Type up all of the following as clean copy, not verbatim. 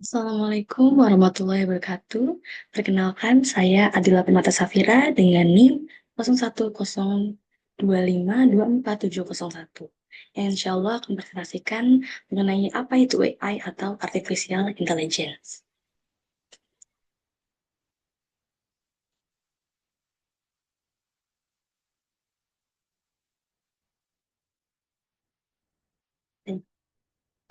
Assalamualaikum warahmatullahi wabarakatuh. Perkenalkan, saya Adila Permata Safira dengan NIM 011025247001. Yang insya Allah akan presentasikan mengenai apa itu AI atau Artificial Intelligence.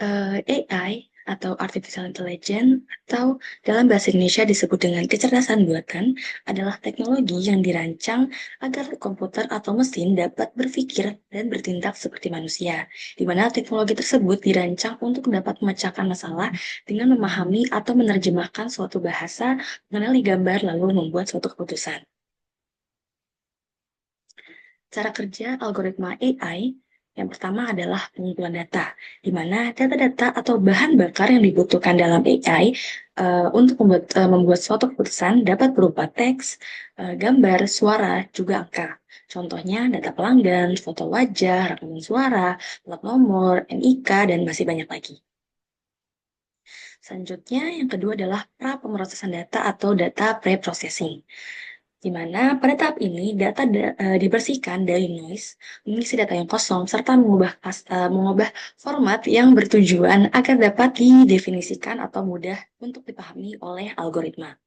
AI atau Artificial Intelligence atau dalam bahasa Indonesia disebut dengan kecerdasan buatan adalah teknologi yang dirancang agar komputer atau mesin dapat berpikir dan bertindak seperti manusia, di mana teknologi tersebut dirancang untuk dapat memecahkan masalah dengan memahami atau menerjemahkan suatu bahasa, mengenali gambar, lalu membuat suatu keputusan. Cara kerja algoritma AI yang pertama adalah pengumpulan data, di mana data-data atau bahan bakar yang dibutuhkan dalam AI untuk membuat suatu keputusan dapat berupa teks, gambar, suara, juga angka. Contohnya data pelanggan, foto wajah, rekaman suara, plat nomor, NIK, dan masih banyak lagi. Selanjutnya, yang kedua adalah pra-pemrosesan data atau data pre-processing, di mana pada tahap ini data dibersihkan dari noise, mengisi data yang kosong, serta mengubah format yang bertujuan agar dapat didefinisikan atau mudah untuk dipahami oleh algoritma.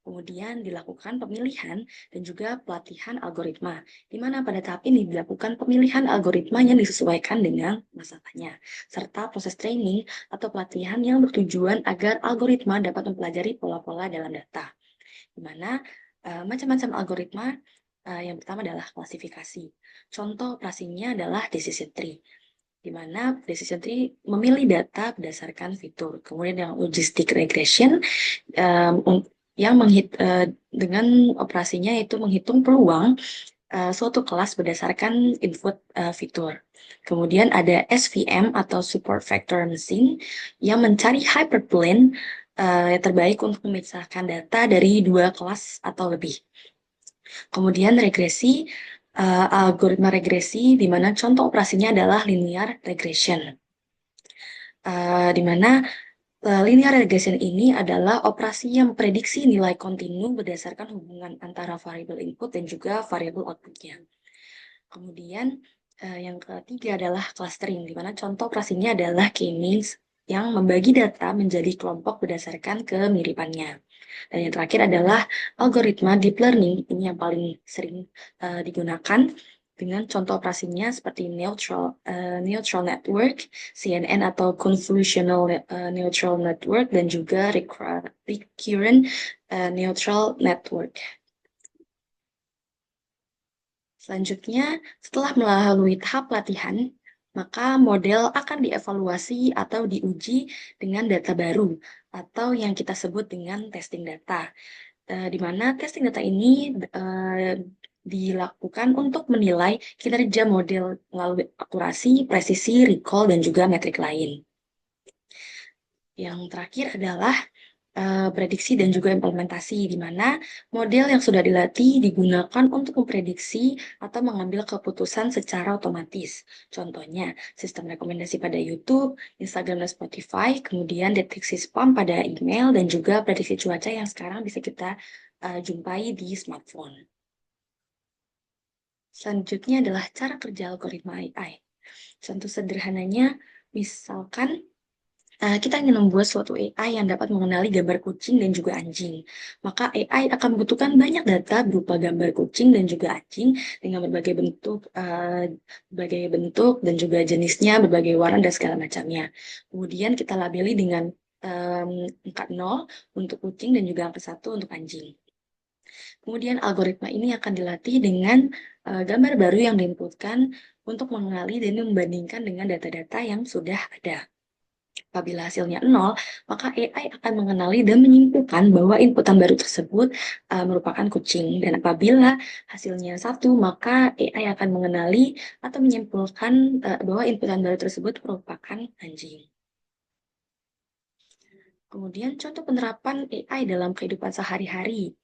Kemudian dilakukan pemilihan dan juga pelatihan algoritma, di mana pada tahap ini dilakukan pemilihan algoritma yang disesuaikan dengan masalahnya, serta proses training atau pelatihan yang bertujuan agar algoritma dapat mempelajari pola-pola dalam data, di mana macam-macam algoritma. Yang pertama adalah klasifikasi. Contoh operasinya adalah decision tree, di mana decision tree memilih data berdasarkan fitur. Kemudian yang logistic regression, yang dengan operasinya itu menghitung peluang suatu kelas berdasarkan input fitur. Kemudian ada SVM atau Support Vector Machine yang mencari hyperplane yang terbaik untuk memisahkan data dari dua kelas atau lebih. Kemudian algoritma regresi, di mana contoh operasinya adalah linear regression, di mana linear regression ini adalah operasi yang prediksi nilai kontinu berdasarkan hubungan antara variabel input dan juga variabel outputnya. Kemudian yang ketiga adalah clustering, di mana contoh operasinya adalah k-means yang membagi data menjadi kelompok berdasarkan kemiripannya. Dan yang terakhir adalah algoritma deep learning, ini yang paling sering digunakan dengan contoh operasinya seperti neutral network, CNN atau convolutional neutral network, dan juga recurrent neutral network. Selanjutnya, setelah melalui tahap pelatihan, maka model akan dievaluasi atau diuji dengan data baru atau yang kita sebut dengan testing data, di mana testing data ini dilakukan untuk menilai kinerja model melalui akurasi, presisi, recall, dan juga metrik lain. Yang terakhir adalah prediksi dan juga implementasi, di mana model yang sudah dilatih digunakan untuk memprediksi atau mengambil keputusan secara otomatis. Contohnya, sistem rekomendasi pada YouTube, Instagram, dan Spotify, kemudian deteksi spam pada email, dan juga prediksi cuaca yang sekarang bisa kita jumpai di smartphone. Selanjutnya adalah cara kerja algoritma AI. Contoh sederhananya, misalkan kita ingin membuat suatu AI yang dapat mengenali gambar kucing dan juga anjing. Maka AI akan membutuhkan banyak data berupa gambar kucing dan juga anjing dengan berbagai bentuk dan juga jenisnya, berbagai warna dan segala macamnya. Kemudian kita labeli dengan angka 0 untuk kucing dan juga angka 1 untuk anjing. Kemudian algoritma ini akan dilatih dengan gambar baru yang diinputkan untuk mengenali dan membandingkan dengan data-data yang sudah ada. Apabila hasilnya 0, maka AI akan mengenali dan menyimpulkan bahwa inputan baru tersebut merupakan kucing. Dan apabila hasilnya 1, maka AI akan mengenali atau menyimpulkan bahwa inputan baru tersebut merupakan anjing. Kemudian contoh penerapan AI dalam kehidupan sehari-hari.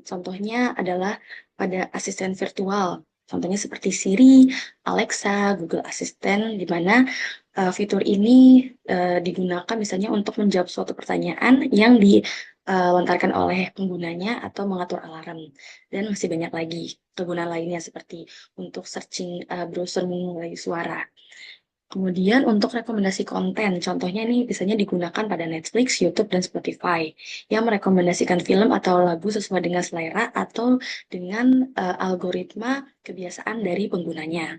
Contohnya adalah pada asisten virtual. Contohnya seperti Siri, Alexa, Google Assistant, di mana fitur ini digunakan misalnya untuk menjawab suatu pertanyaan yang dilontarkan oleh penggunanya atau mengatur alarm. Dan masih banyak lagi kegunaan lainnya seperti untuk searching browser melalui suara. Kemudian untuk rekomendasi konten, contohnya ini biasanya digunakan pada Netflix, YouTube, dan Spotify yang merekomendasikan film atau lagu sesuai dengan selera atau dengan algoritma kebiasaan dari penggunanya.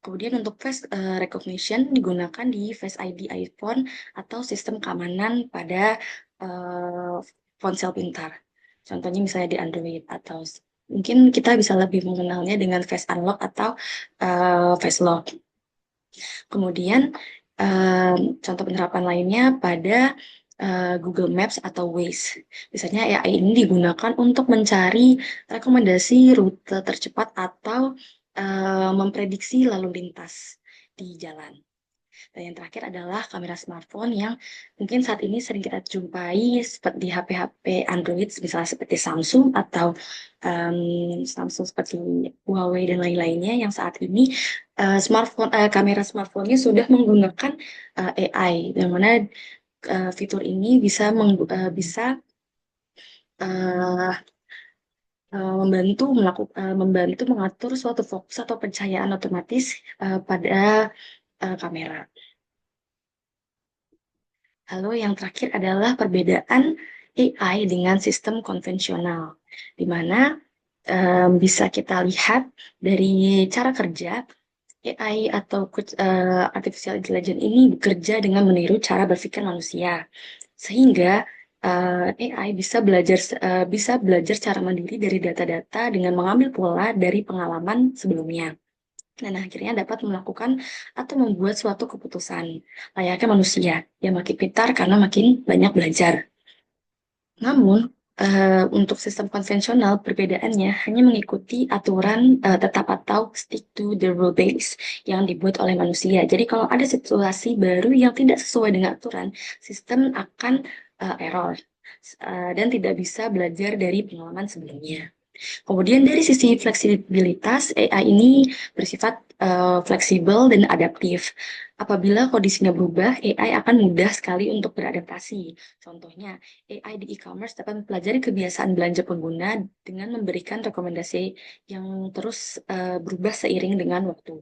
Kemudian untuk face recognition digunakan di Face ID iPhone atau sistem keamanan pada eh, ponsel pintar. Contohnya misalnya di Android atau mungkin kita bisa lebih mengenalnya dengan Face Unlock atau Face Lock. Kemudian contoh penerapan lainnya pada Google Maps atau Waze. Misalnya AI ini digunakan untuk mencari rekomendasi rute tercepat atau memprediksi lalu lintas di jalan. Dan yang terakhir adalah kamera smartphone yang mungkin saat ini sering kita jumpai seperti di HP-HP Android, misalnya seperti Samsung atau Samsung seperti Huawei dan lain-lainnya yang saat ini kamera smartphone-nya sudah menggunakan AI, yang mana fitur ini bisa uh, membantu mengatur suatu fokus atau pencahayaan otomatis pada kamera. Lalu yang terakhir adalah perbedaan AI dengan sistem konvensional, di mana bisa kita lihat dari cara kerja AI atau artificial intelligence ini bekerja dengan meniru cara berpikir manusia, sehingga AI bisa belajar secara mandiri dari data-data dengan mengambil pola dari pengalaman sebelumnya. Dan akhirnya dapat melakukan atau membuat suatu keputusan layaknya manusia yang makin pintar karena makin banyak belajar. Namun, untuk sistem konvensional perbedaannya hanya mengikuti aturan tetap atau stick to the rule base yang dibuat oleh manusia. Jadi kalau ada situasi baru yang tidak sesuai dengan aturan, sistem akan error dan tidak bisa belajar dari pengalaman sebelumnya. Kemudian dari sisi fleksibilitas, AI ini bersifat fleksibel dan adaptif. Apabila kondisinya berubah, AI akan mudah sekali untuk beradaptasi. Contohnya, AI di e-commerce dapat mempelajari kebiasaan belanja pengguna dengan memberikan rekomendasi yang terus berubah seiring dengan waktu.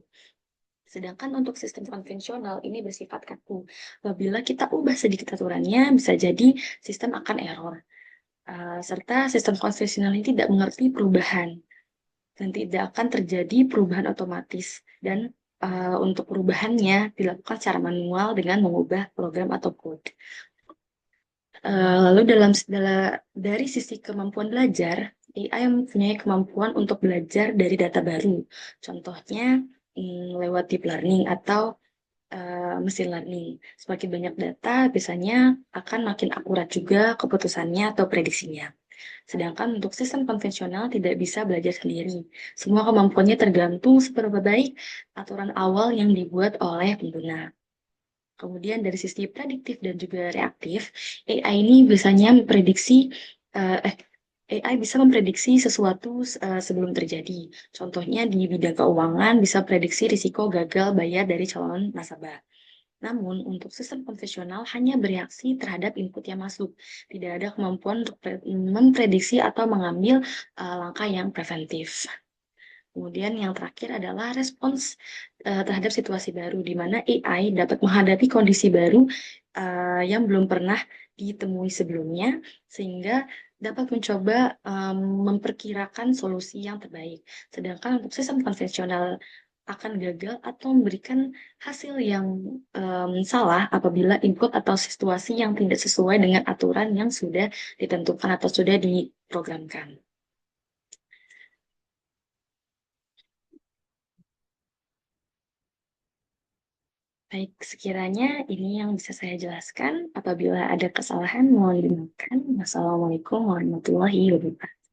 Sedangkan untuk sistem konvensional ini bersifat kaku. Apabila kita ubah sedikit aturannya, bisa jadi sistem akan error. Serta sistem konvensional ini tidak mengerti perubahan dan tidak akan terjadi perubahan otomatis. Dan untuk perubahannya dilakukan secara manual dengan mengubah program atau code. Lalu dari sisi kemampuan belajar, AI mempunyai kemampuan untuk belajar dari data baru. Contohnya lewat deep learning atau machine learning. Semakin banyak data, biasanya akan makin akurat juga keputusannya atau prediksinya. Sedangkan untuk sistem konvensional tidak bisa belajar sendiri. Semua kemampuannya tergantung seberapa baik aturan awal yang dibuat oleh pengguna. Kemudian dari sisi prediktif dan juga reaktif, AI ini biasanya eh, eh, AI bisa memprediksi sesuatu sebelum terjadi. Contohnya di bidang keuangan bisa prediksi risiko gagal bayar dari calon nasabah. Namun, untuk sistem konvensional hanya bereaksi terhadap input yang masuk. Tidak ada kemampuan untuk memprediksi atau mengambil langkah yang preventif. Kemudian yang terakhir adalah respons terhadap situasi baru, di mana AI dapat menghadapi kondisi baru yang belum pernah ditemui sebelumnya, sehingga dapat mencoba memperkirakan solusi yang terbaik. Sedangkan untuk sistem konvensional akan gagal atau memberikan hasil yang salah apabila input atau situasi yang tidak sesuai dengan aturan yang sudah ditentukan atau sudah diprogramkan. Baik, sekiranya ini yang bisa saya jelaskan. Apabila ada kesalahan, mohon dimaafkan. Wassalamualaikum warahmatullahi wabarakatuh.